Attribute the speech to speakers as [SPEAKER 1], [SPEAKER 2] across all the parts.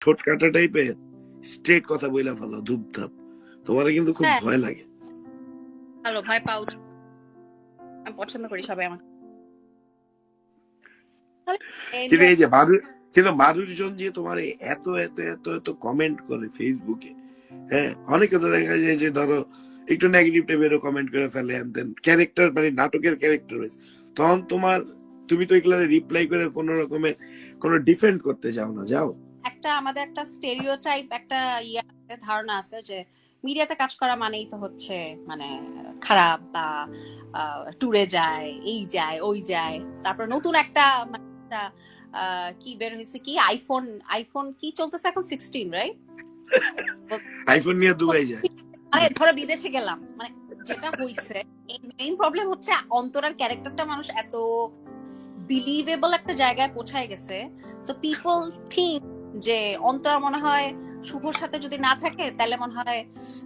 [SPEAKER 1] ঠোঁট কাটা টাইপের স্ট্রেট কথা বইলা ফেলো ধুপধাপ, তোমার কিন্তু খুব ভয় লাগে।
[SPEAKER 2] ভালো ভয় পাও, আমি পছন্দ করি সবাই আমাকে।
[SPEAKER 1] কিন্তু এই যে কিন্তু মানুষজন যে তোমার এত এত এত এত কমেন্ট করে ফেসবুকে, হ্যাঁ অনেকে তো দেখা যায় যে ধরো একটু নেগেটিভ টাইপেরও কমেন্ট করে ফেলে, ক্যারেক্টার মানে নাটকের ক্যারেক্টার হয়েছে, তখন তুমি তো এগুলো রিপ্লাই করে কোন রকমের কোন ডিফেন্ড করতে যাও না? যাও।
[SPEAKER 2] একটা আমাদের একটা স্টেরিওটাইপ একটা ধারণা আছে যে মিডিয়াতে কাজ করা মানেই তো হচ্ছে মানে খারাপ, বা ট্যুরে যায়, এই যায় ওই যায়। তারপর নতুন একটা কি বের হয়েছে, কি আইফোন কি চলতেছে এখন 16, রাইট?
[SPEAKER 1] আইফোন নিয়ে দুবাই যায়।
[SPEAKER 2] মানে ধরো বিদেশে গেলাম, মানে যেটা হইছে মেইন প্রবলেম হচ্ছে অন্তরার ক্যারেক্টারটা মানুষ এত বিলিভেবল একটা জায়গায় পৌঁছায় গেছে, সো পিপল থিঙ্ক যে অন্তরা মনে হয় শুভর সাথে যদি না থাকে তাহলে মনে হয়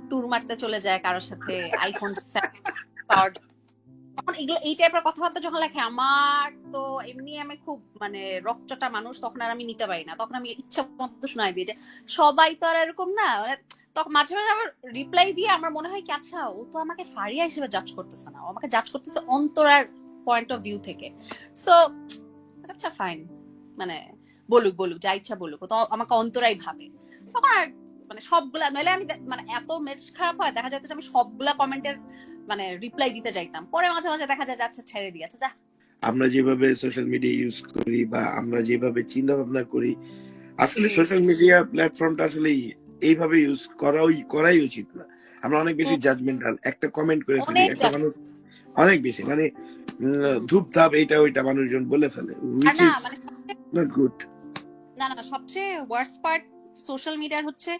[SPEAKER 2] ট্যুর মারতে চলে যায় কারোর সাথে আইফোন পাওয়ার। তখন এই টাইপের কথাবার্তা যখন লেখে, আমার তো এমনি আমি খুব মানে রকচটা মানুষ, তখন আর আমি নিতে পারি না, তখন আমি ইচ্ছা মতো শোনাই দিই যে সবাই তো আর এরকম না। মানে তখন মাঝে মাঝে আমার রিপ্লাই দিয়ে আমার মনে হয় কি, আচ্ছা ও তো আমাকে ফারিয়া হিসেবে জাজ করতেছে না, ও আমাকে জাজ করতেছে অন্তরার পয়েন্ট অফ ভিউ থেকে। সো আচ্ছা ফাইন, মানে বলুক যা ইচ্ছা বলুক, তো আমাকে অন্তরাই ভাবে। তখন আর মানে সবগুলা নইলে আমি মানে এত মেজ খারাপ হয়, দেখা যাচ্ছে আমি সবগুলা কমেন্টের মানে রিপ্লাই দিতে যাইতাম, পরে মাঝে মাঝে দেখা যায় আচ্ছা ছেড়ে দিয়ে, আচ্ছা যা।
[SPEAKER 1] আমরা যেভাবে সোশ্যাল মিডিয়া ইউজ করি বা আমরা যেভাবে চিন্তা ভাবনা করি, আসলে সোশ্যাল মিডিয়া প্ল্যাটফর্মটা আসলে এইভাবে ইউজ করাই উচিত না। আমরা অনেক বেশি জাজমেন্টাল, একটা কমেন্ট করে ফেলি, একটা মানুষ অনেক বেশি মানে ধূপধাপ এইটা ওইটা মানুষজন বলে ফেলে, which is not good.
[SPEAKER 2] না সবচেয়ে ওয়ার্স্ট পার্ট সোশ্যাল মিডিয়ার হচ্ছে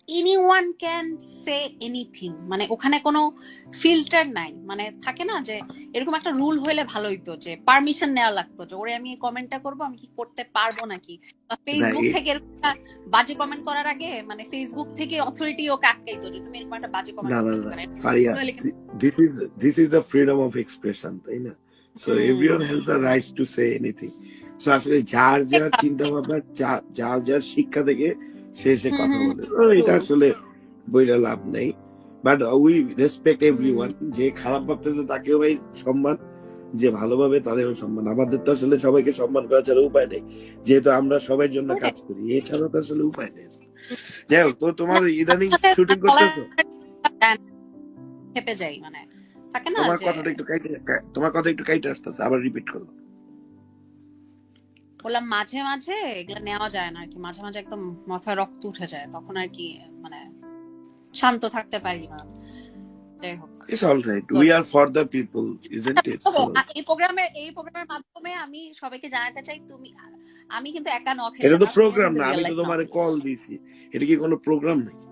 [SPEAKER 2] এনিওয়ান ক্যান সে এনিথিং, মানে ওখানে কোনো ফিল্টার নাই। মানে থাকে না যে এরকম একটা রুল হইলে ভালো হইতো, যে পারমিশন নেওয়া লাগতো যে ওরে আমি কমেন্টটা করবো, আমি কি করতে পারবো নাকি, বা ফেসবুক থেকে বাজে কমেন্ট করার আগে মানে ফেসবুক থেকে অথরিটি ওকে আটকাইতো যে তুমি এরকম একটা বাজে কমেন্ট করতেছ।
[SPEAKER 1] This is the freedom of expression, তাই না? So everyone has the rights to say anything. So আসলে যার যার চিন্তা ভাবনা, যার যার শিক্ষা থেকে সে কথা বলে, এটা আসলে বইটা লাভ নেই। বাট উই রেসপেক্ট এভরিওয়ান, যে খারাপ ভাবতেছে তাকেও ভাই সম্মান, যে ভালোভাবে তারেও সম্মান। আমাদের তো আসলে সবাইকে সম্মান করা ছাড়া উপায় নেই, যেহেতু আমরা সবার জন্য কাজ করি, এছাড়া তো আসলে উপায় নেই। যাই হোক, তো তোমার ইদানিং শুটিং করতেছো?
[SPEAKER 2] খেপে যাই, মানে থাকে না,
[SPEAKER 1] তোমার কথা একটু কাইটে আসতেছে, আবার রিপিট করো।
[SPEAKER 2] বললাম মাঝে মাঝে এগুলা নেওয়া যায় না আর কি, মাঝে মাঝে একদম মাথায় রক্ত উঠে যায়, তখন আর কি মানে শান্ত থাকতে পারি না। যাই হোক,
[SPEAKER 1] It's all right. We are for the people, isn't it?
[SPEAKER 2] এই প্রোগ্রামের মাধ্যমে আমি সবাইকে জানাতে চাই, আমি কিন্তু একা ন খেলে,
[SPEAKER 1] এটা তো প্রোগ্রাম না, আমি তো তোমারে কল দিছি, এটা কি কোনো প্রোগ্রাম নাকি?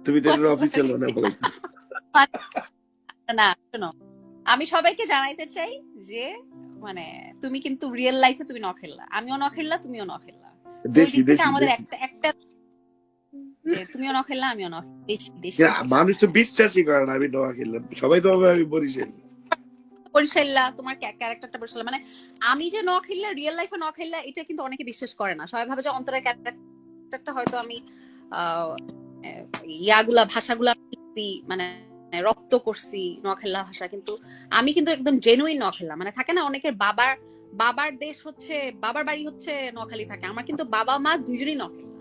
[SPEAKER 1] তুমি তো এর অফিসিয়াল না বলছিস।
[SPEAKER 2] না শোনো, আমি সবাইকে জানাইতে চাই যে মানে তুমি কিন্তু রিয়েল লাইফে তুমি ন খেললা, আমিও ন খেললা, তুমিও ন খেললা, আমাদের একটা তুমিও ন খেললা, আমিও ন,
[SPEAKER 1] মানুষ তো বিশ্বাসই করে না আমি ন খেললাম, সবাই তো আমি
[SPEAKER 2] বরিশাল্লা, তোমার ক্যারেক্টারটা বরিশাল্লা, মানে আমি যে ন খেললা রিয়েল লাইফে ন খেললা, এটা কিন্তু অনেকে বিশ্বাস করে না। সবাই ভাবে যে অন্তরের ক্যারেক্টারটা হয়তো আমি ইয়াগুলা ভাষাগুলা মানে রপ্ত করছি নখেল্লা ভাষা, কিন্তু আমি কিন্তু একদম জেনুইন নখেল্লা। মানে থাকে না অনেকের বাবার দেশ হচ্ছে, বাবার বাড়ি হচ্ছে নখালি থাকে, আমার কিন্তু বাবা মা দুজনই নখেল্লা,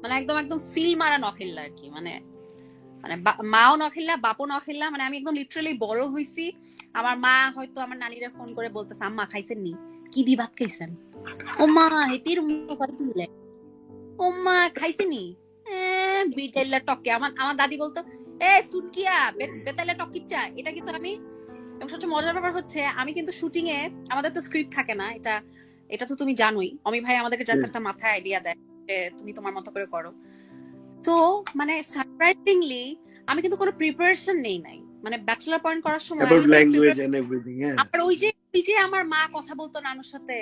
[SPEAKER 2] মানে একদম একদম সিল মারা নখেল্লা আর কি। মানে মানে মাও নখেল্লা, বাপও নখেল্লা, মানে আমি একদম লিটারালি বড় হইছি। আমার মা হয়তো আমার নানিরা ফোন করে বলতেছে, আম্মা খাইছেন নি, কি দি ভাত খাইছেন, ও মা হেতির মুলে, ও মা খাইছেনি বিটেল্লা টকে। আমার দাদি বলতো এ সুটকিয়া বেতাইলা টকিচ্চা, এটা কিন্তু আমি। এবং সবচেয়ে মজার ব্যাপার হচ্ছে আমি কিন্তু শুটিং এ, আমাদের তো স্ক্রিপ্ট থাকে না, এটা তো তুমি জানোই, অমি ভাই আমাদেরকে জাস্ট একটা মাথায় আইডিয়া দেয় যে তুমি তোমার মতো করে করো। তো মানে সারপ্রাইজিংলি আমি কিন্তু কোনো প্রিপারেশন নেই নাই, মানে ব্যাচেলর পয়েন্ট করার সময় আর ওই যে আমার মা কথা বলতো নানুর সাথে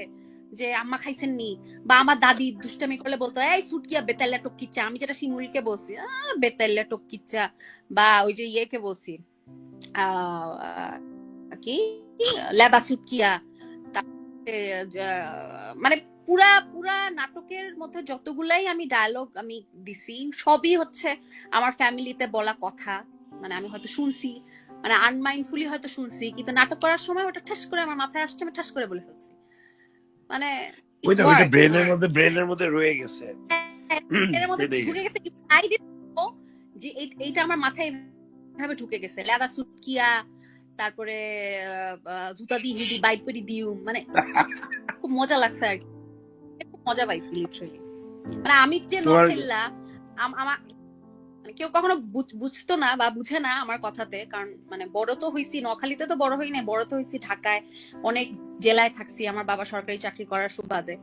[SPEAKER 2] যে আম্মা খাইছেন নি, বা আমার দাদি দুষ্টামি করলে বলতো এই সুটকিয়া বেতাল্লা টকিচ্চা, আমি যেটা শিমুলকে বলছি বেতাল্লা টকিচ্চা, বা ওই যে ইয়েকে বলছি কি লেদা সুটকিয়া, মানে পুরা পুরা নাটকের মধ্যে যতগুলাই আমি ডায়লগ আমি দিছি সবই হচ্ছে আমার ফ্যামিলিতে বলা কথা, মানে আমি হয়তো শুনছি, মানে আনমাইন্ডফুলি হয়তো শুনছি, কিন্তু নাটক করার সময় ওটা ঠাস করে আমার মাথায় আসছে, আমি ঠাস করে বলে ফেলছি, মানে
[SPEAKER 1] ওইটা ব্রেনের মধ্যে রয়ে গেছে।
[SPEAKER 2] এর মধ্যে
[SPEAKER 1] সেটাই।
[SPEAKER 2] ঢুকে গেছে, আই ডিডন্ট নো যে এইটা আমার মাথায় এভাবে ঢুকে গেছে, লেদা সুটকিয়া, তারপরে জুতা দিয়ে হিডি বাইট করে দিউ, মানে খুব মজা লাগছে আর কি, খুব মজা পাইছি লিটারালি। মানে আমি যে
[SPEAKER 1] তোমার
[SPEAKER 2] নখেল্লা আমার মানে কেউ কখনো বুঝতো না বা বুঝে না আমার কথাতে, কারণ মানে বড় তো হইছি নোয়াখালীতে, তো বড় হই নাই, বড় তো হইছি ঢাকায়, অনেক জেলায় থাকছি আমার বাবা সরকারি চাকরি করার সুবাদে।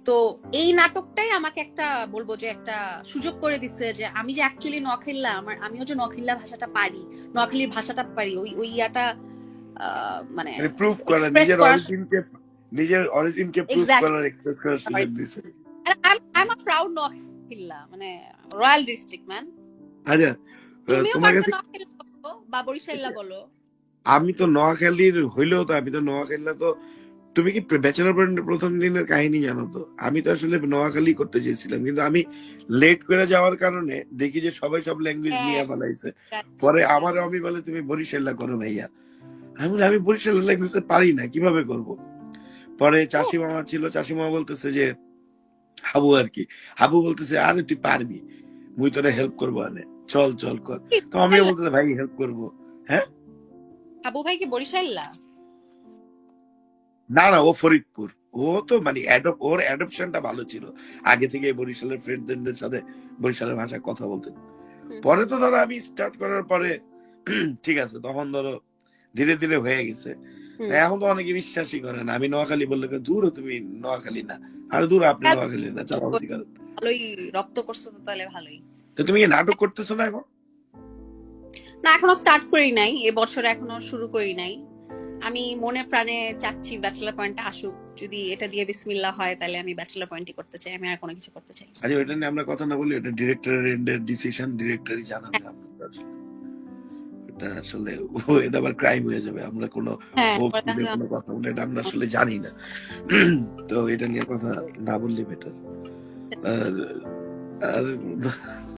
[SPEAKER 2] তো এই নাটকটাই আমাকে একটা বলবো যে একটা সুযোগ করে দিচ্ছে যে আমি যে অ্যাকচুয়ালি নোয়াখালীলা, আমিও যে নোয়াখালীলা ভাষাটা পারি, নোয়াখালীর ভাষাটা পারি, ওই ইয়াটা মানে
[SPEAKER 1] প্রুফ করা,
[SPEAKER 2] এক্সপ্রেস
[SPEAKER 1] নিজের অরিজিনকে প্রুফ করার, এক্সপ্রেস করার সুযোগ দিছে।
[SPEAKER 2] I'm a proud নোয়াখালীলা, মানে রয়্যাল ডিস্ট্রিক্ট ম্যান।
[SPEAKER 1] আচ্ছা, তোমার কাছে
[SPEAKER 2] বা বরিশাল্লা বলো,
[SPEAKER 1] আমি তো নোয়াখালীর হইলেও তো, আমি তো নোয়াখালীলা, তো তুমি কি ব্যাচেলর পয়েন্টের প্রথম দিনের কাহিনী জানো? তো আমি তো আসলে নোয়াখালী করতে চেয়েছিলাম, কিন্তু আমি লেট করে যাওয়ার কারণে দেখি যে সবাই সব ল্যাঙ্গুয়েজ নিয়ে ফেলাইছে। পরে আমারও আমি বলে তুমি বরিশাল্লা করো ভাইয়া, আমি বরিশাল্লা ল্যাঙ্গুয়েজ পারি না, কিভাবে করব? পরে চাষি মামা ছিল, চাষি মামা বলতেছে যে হাবু আর কি, হাবু বলতেছে আরে তুই পারবি, মুই তোরা হেল্প করবো, আনে চল চল কর। তো আমিও বলতেছে ভাই হেল্প করবো। হ্যাঁ,
[SPEAKER 2] হাবু ভাই কি বরিশাল্লা?
[SPEAKER 1] না না, ও ফরিদপুর। ও তো মানে ওর অ্যাডপশনটা ভালো ছিল, আগে থেকে বরিশালের ফ্রেন্ডদের সাথে বরিশালের ভাষায় কথা বলতেন। পরে তো ধরো আমি স্টার্ট করার পরে ঠিক আছে, তখন ধরো ধীরে ধীরে হয়ে গেছে। এখন তো অনেকে বিশ্বাসই করে না, আমি নোয়াখালী বললে দূর তুমি নোয়াখালী না, আর দূর আপনি নোয়াখালী না, চাপাবাজি করেন।
[SPEAKER 2] ভালোই রপ্ত করছো তো, তাহলে ভালোই।
[SPEAKER 1] তো তুমি কি নাটক করতেছো না এখন?
[SPEAKER 2] না, এখনো স্টার্ট করি নাই, এবছরে এখনো শুরু করি নাই। আমি মনে প্রাণে চাচ্ছি ব্যাচেলর পয়েন্ট আসুক, যদি এটা দিয়ে বিসমিল্লাহ হয় তাহলে আমি ব্যাচেলর পয়েন্টই করতে চাই, আমি আর কোনো কিছু করতে চাই।
[SPEAKER 1] আচ্ছা, ওইটা নিয়ে আমরা কথা না বলি, এটা ডিরেক্টরের এন্ডের ডিসিশন, ডিরেক্টরই জানাবে আপনাদের। এটা আসলে এটা আবার ক্রাইম হয়ে যাবে, আমরা কোনো কথা বলে এটা আমরা আসলে জানি না, তো এটা নিয়ে কথা না বললে বেটার। আর